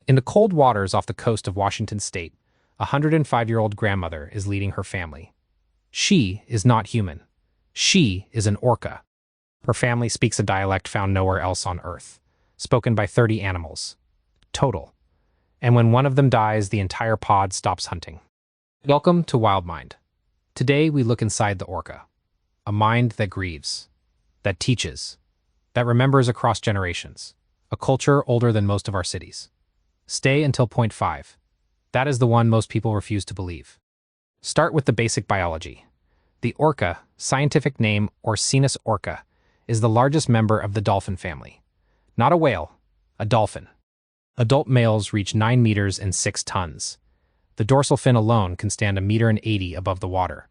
In the cold waters off the coast of Washington state, a 105-year-old grandmother is leading her family. She is not human. She is an orca. Her family speaks a dialect found nowhere else on Earth, spoken by 30 animals. Total. And when one of them dies, the entire pod stops hunting. Welcome to Wild Mind. Today we look inside the orca. A mind that grieves, that teaches, that remembers across generations. A culture older than most of our cities. Stay until point 5. That is the one most people refuse to believe. Start with the basic biology. The orca, scientific name Orcinus orca, is the largest member of the dolphin family. Not a whale, a dolphin. Adult males reach 9 meters and 6 tons. The dorsal fin alone can stand 1.80 meters above the water.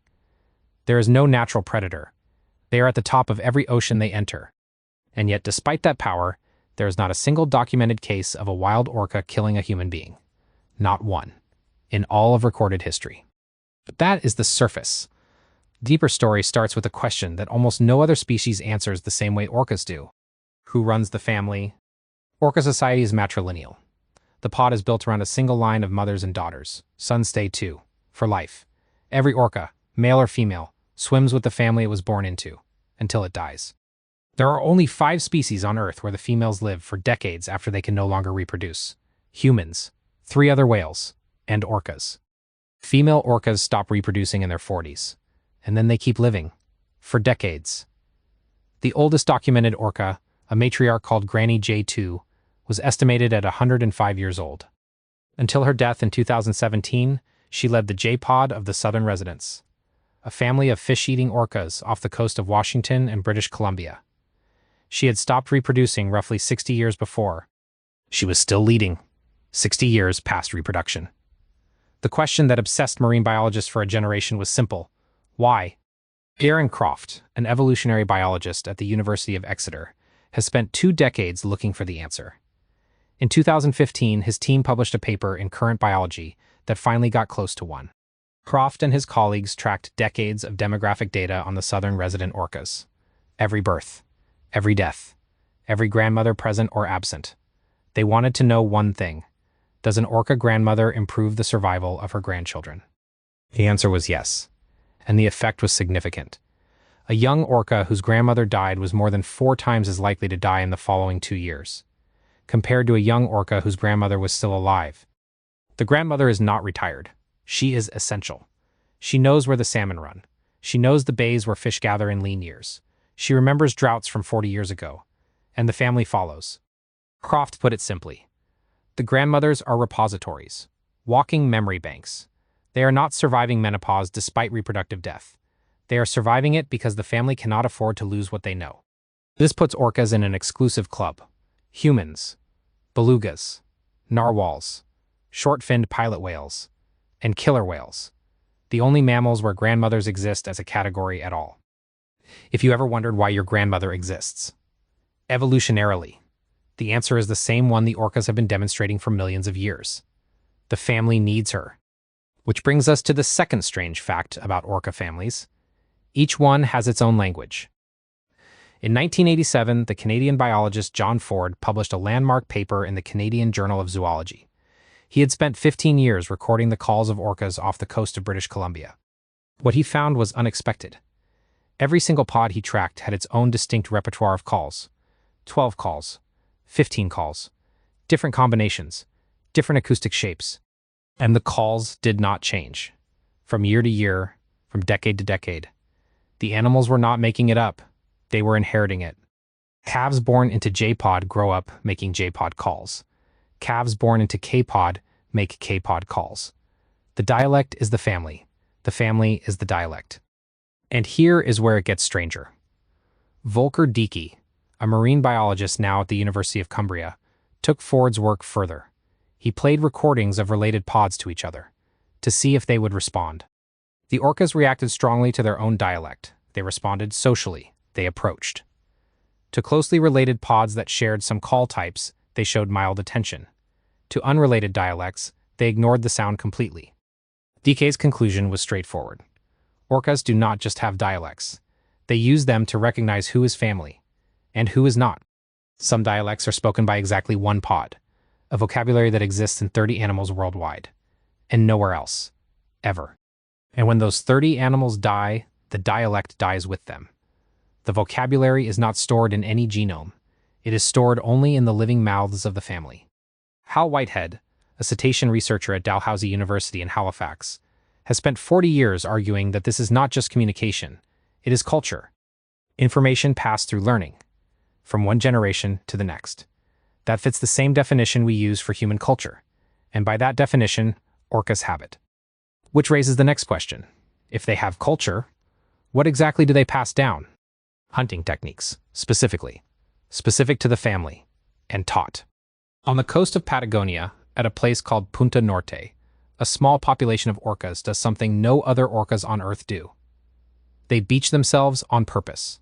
There is no natural predator. They are at the top of every ocean they enter. And yet, despite that power, there is not a single documented case of a wild orca killing a human being. Not one. In all of recorded history. But that is the surface. Deeper story starts with a question that almost no other species answers the same way orcas do. Who runs the family? Orca society is matrilineal. The pod is built around a single line of mothers and daughters. Sons stay too, for life. Every orca, male or female, swims with the family it was born into, until it dies. There are only 5 species on Earth where the females live for decades after they can no longer reproduce. Humans, 3 other whales, and orcas. Female orcas stop reproducing in their 40s, and then they keep living, for decades. The oldest documented orca, a matriarch called Granny J2, was estimated at 105 years old. Until her death in 2017, she led the J-pod of the Southern Residents, a family of fish-eating orcas off the coast of Washington and British Columbia. She had stopped reproducing roughly 60 years before. She was still leading, 60 years past reproduction. The question that obsessed marine biologists for a generation was simple. Why? Aaron Croft, an evolutionary biologist at the University of Exeter, has spent 2 decades looking for the answer. In 2015, his team published a paper in Current Biology that finally got close to one. Croft and his colleagues tracked decades of demographic data on the southern resident orcas. Every birth, every death, every grandmother present or absent. They wanted to know one thing. Does an orca grandmother improve the survival of her grandchildren? The answer was yes, and the effect was significant. A young orca whose grandmother died was more than 4 times as likely to die in the following 2 years, compared to a young orca whose grandmother was still alive. The grandmother is not retired. She is essential. She knows where the salmon run. She knows the bays where fish gather in lean years. She remembers droughts from 40 years ago, and the family follows. Croft put it simply. The grandmothers are repositories, walking memory banks. They are not surviving menopause despite reproductive death. They are surviving it because the family cannot afford to lose what they know. This puts orcas in an exclusive club. Humans, belugas, narwhals, short-finned pilot whales, and killer whales. The only mammals where grandmothers exist as a category at all. If you ever wondered why your grandmother exists, evolutionarily, the answer is the same one the orcas have been demonstrating for millions of years. The family needs her. Which brings us to the second strange fact about orca families. Each one has its own language. In 1987, the Canadian biologist John Ford published a landmark paper in the Canadian Journal of Zoology. He had spent 15 years recording the calls of orcas off the coast of British Columbia. What he found was unexpected. Every single pod he tracked had its own distinct repertoire of calls. 12 calls, 15 calls, different combinations, different acoustic shapes. And the calls did not change. From year to year, from decade to decade. The animals were not making it up. They were inheriting it. Calves born into J-pod grow up making J-pod calls. Calves born into K-pod make K-pod calls. The dialect is the family. The family is the dialect. And here is where it gets stranger. Volker Deecke, a marine biologist now at the University of Cumbria, took Ford's work further. He played recordings of related pods to each other, to see if they would respond. The orcas reacted strongly to their own dialect. They responded socially. They approached. To closely related pods that shared some call types, they showed mild attention. To unrelated dialects, they ignored the sound completely. Deecke's conclusion was straightforward. Orcas do not just have dialects. They use them to recognize who is family and who is not. Some dialects are spoken by exactly one pod. a vocabulary that exists in 30 animals worldwide, and nowhere else, ever. And when those 30 animals die, the dialect dies with them. The vocabulary is not stored in any genome. It is stored only in the living mouths of the family. Hal Whitehead, a cetacean researcher at Dalhousie University in Halifax, has spent 40 years arguing that this is not just communication, it is culture. Information passed through learning, from one generation to the next. That fits the same definition we use for human culture, and by that definition, orcas have it. Which raises the next question. If they have culture, what exactly do they pass down? Hunting techniques, specific to the family, and taught. On the coast of Patagonia, at a place called Punta Norte, a small population of orcas does something no other orcas on Earth do. They beach themselves on purpose.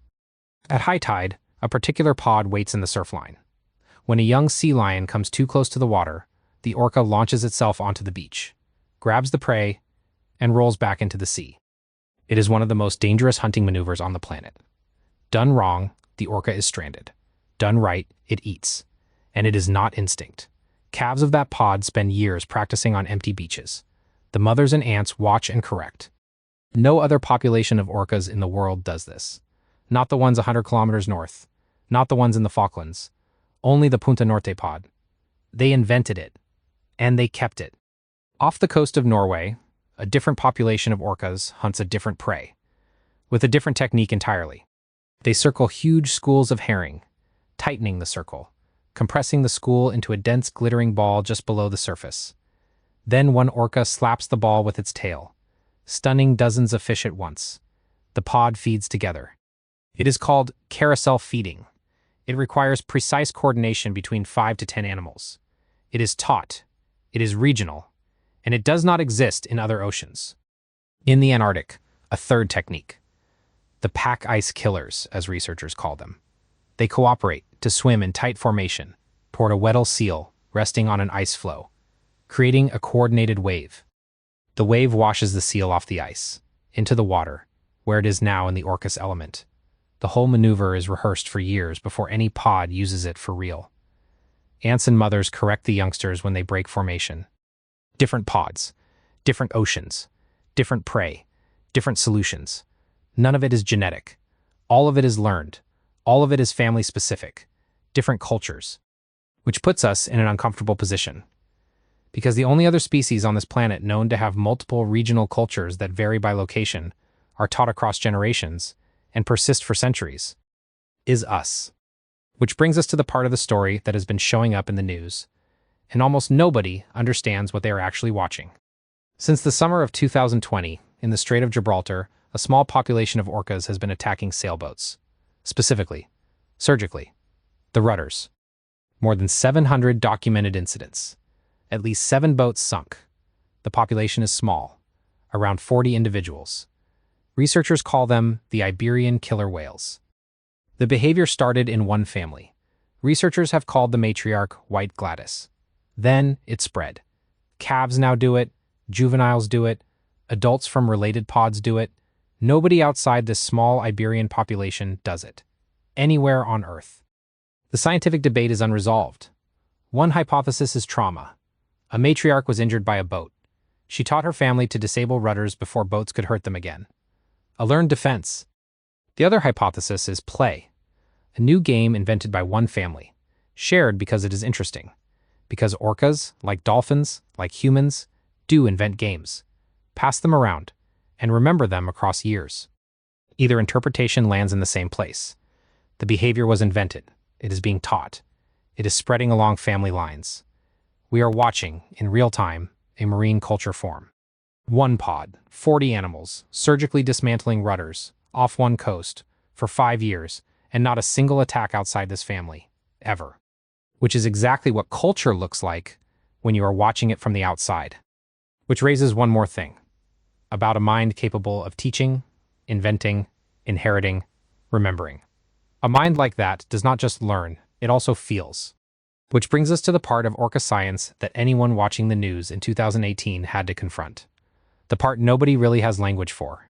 At high tide, a particular pod waits in the surf line. When a young sea lion comes too close to the water, the orca launches itself onto the beach, grabs the prey, and rolls back into the sea. It is one of the most dangerous hunting maneuvers on the planet. Done wrong, the orca is stranded. Done right, it eats. And it is not instinct. Calves of that pod spend years practicing on empty beaches. The mothers and aunts watch and correct. No other population of orcas in the world does this. Not the ones 100 kilometers north. Not the ones in the Falklands. Only the Punta Norte pod. They invented it. And they kept it. Off the coast of Norway, a different population of orcas hunts a different prey, with a different technique entirely. They circle huge schools of herring, tightening the circle, compressing the school into a dense glittering ball just below the surface. Then one orca slaps the ball with its tail, stunning dozens of fish at once. The pod feeds together. It is called carousel feeding. It requires precise coordination between 5 to 10 animals. It is taught. It is regional. And it does not exist in other oceans. In the Antarctic, a third technique. The pack ice killers, as researchers call them. They cooperate to swim in tight formation toward a Weddell seal resting on an ice floe, creating a coordinated wave. The wave washes the seal off the ice, into the water, where it is now in the orcas element. The whole maneuver is rehearsed for years before any pod uses it for real. Aunts and mothers correct the youngsters when they break formation. Different pods, different oceans, different prey, different solutions. None of it is genetic. All of it is learned. All of it is family-specific. Different cultures. Which puts us in an uncomfortable position. Because the only other species on this planet known to have multiple regional cultures that vary by location, are taught across generations, and persist for centuries, is us. Which brings us to the part of the story that has been showing up in the news, and almost nobody understands what they are actually watching. Since the summer of 2020, in the Strait of Gibraltar, a small population of orcas has been attacking sailboats. Specifically, surgically, the rudders. More than 700 documented incidents. At least 7 boats sunk. The population is small, around 40 individuals. Researchers call them the Iberian killer whales. The behavior started in one family. Researchers have called the matriarch White Gladys. Then it spread. Calves now do it, juveniles do it, adults from related pods do it. Nobody outside this small Iberian population does it. Anywhere on Earth. The scientific debate is unresolved. One hypothesis is trauma. A matriarch was injured by a boat. She taught her family to disable rudders before boats could hurt them again. A learned defense. The other hypothesis is play. A new game invented by one family, shared because it is interesting. Because orcas, like dolphins, like humans, do invent games, pass them around, and remember them across years. Either interpretation lands in the same place. The behavior was invented. It is being taught. It is spreading along family lines. We are watching, in real time, a marine culture form. One pod, 40 animals, surgically dismantling rudders, off one coast, for 5 years, and not a single attack outside this family, ever. Which is exactly what culture looks like when you are watching it from the outside. Which raises one more thing, about a mind capable of teaching, inventing, inheriting, remembering. A mind like that does not just learn, it also feels. Which brings us to the part of orca science that anyone watching the news in 2018 had to confront. The part nobody really has language for.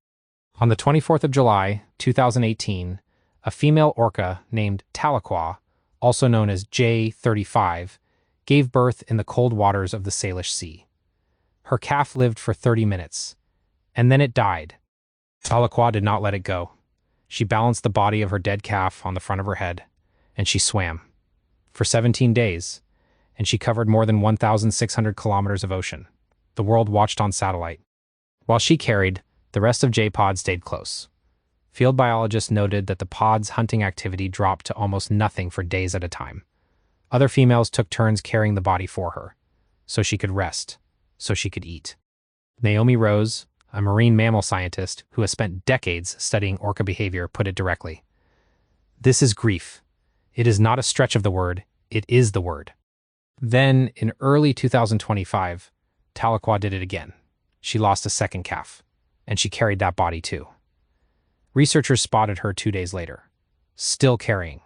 On the 24th of July, 2018, a female orca named Tahlequah, also known as J35, gave birth in the cold waters of the Salish Sea. Her calf lived for 30 minutes, and then it died. Tahlequah did not let it go. She balanced the body of her dead calf on the front of her head, and she swam. For 17 days, and she covered more than 1,600 kilometers of ocean. The world watched on satellite. While she carried, the rest of J-Pod stayed close. Field biologists noted that the pod's hunting activity dropped to almost nothing for days at a time. Other females took turns carrying the body for her, so she could rest, so she could eat. Naomi Rose, a marine mammal scientist who has spent decades studying orca behavior, put it directly. This is grief. It is not a stretch of the word, it is the word. Then, in early 2025, Tahlequah did it again. She lost a second calf, and she carried that body too. Researchers spotted her 2 days later, still carrying,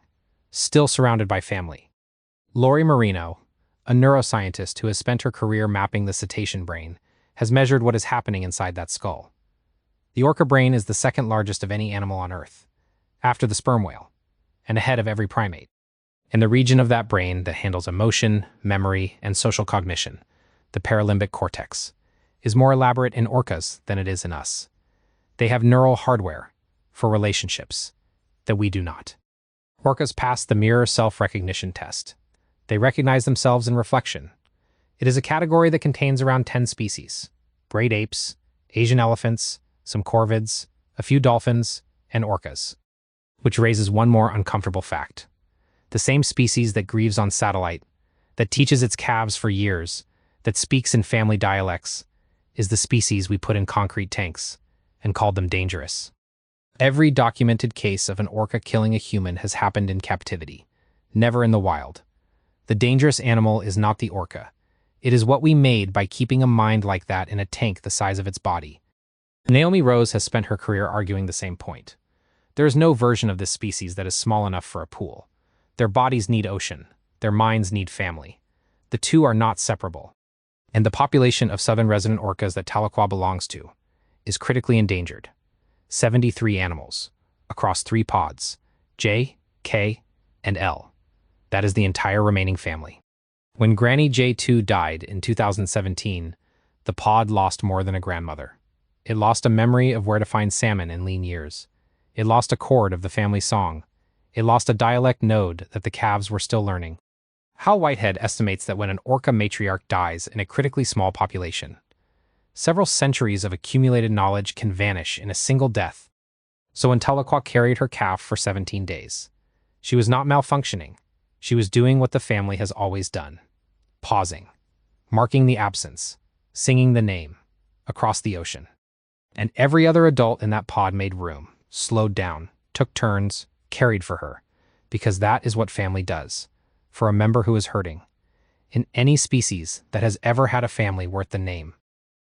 still surrounded by family. Lori Marino, a neuroscientist who has spent her career mapping the cetacean brain, has measured what is happening inside that skull. The orca brain is the second largest of any animal on Earth, after the sperm whale, and ahead of every primate. In the region of that brain that handles emotion, memory, and social cognition, the paralimbic cortex, is more elaborate in orcas than it is in us. They have neural hardware for relationships that we do not. Orcas pass the mirror self-recognition test. They recognize themselves in reflection. It is a category that contains around 10 species: great apes, Asian elephants, some corvids, a few dolphins, and orcas. Which raises one more uncomfortable fact. The same species that grieves on satellite, that teaches its calves for years, that speaks in family dialects, is the species we put in concrete tanks and called them dangerous. Every documented case of an orca killing a human has happened in captivity, never in the wild. The dangerous animal is not the orca. It is what we made by keeping a mind like that in a tank the size of its body. Naomi Rose has spent her career arguing the same point. There is no version of this species that is small enough for a pool. Their bodies need ocean. Their minds need family. The two are not separable. And the population of southern resident orcas that Tahlequah belongs to is critically endangered. 73 animals, across 3 pods, J, K, and L. That is the entire remaining family. When Granny J2 died in 2017, the pod lost more than a grandmother. It lost a memory of where to find salmon in lean years. It lost a chord of the family song. It lost a dialect node that the calves were still learning. Hal Whitehead estimates that when an orca matriarch dies in a critically small population, several centuries of accumulated knowledge can vanish in a single death. So when Tahlequah carried her calf for 17 days, she was not malfunctioning. She was doing what the family has always done. Pausing, marking the absence, singing the name, across the ocean. And every other adult in that pod made room, slowed down, took turns, carried for her, because that is what family does, for a member who is hurting, in any species that has ever had a family worth the name.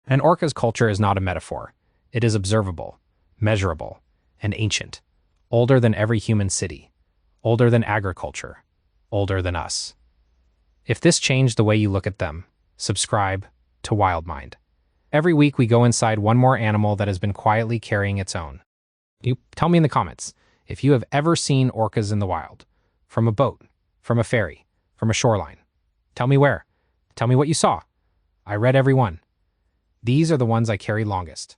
An orca's culture is not a metaphor. It is observable, measurable, and ancient, older than every human city, older than agriculture, older than us. If this changed the way you look at them, subscribe to Wild Mind. Every week we go inside one more animal that has been quietly carrying its own. You tell me in the comments if you have ever seen orcas in the wild, from a boat, from a ferry, from a shoreline. Tell me where. Tell me what you saw. I read every one. These are the ones I carry longest.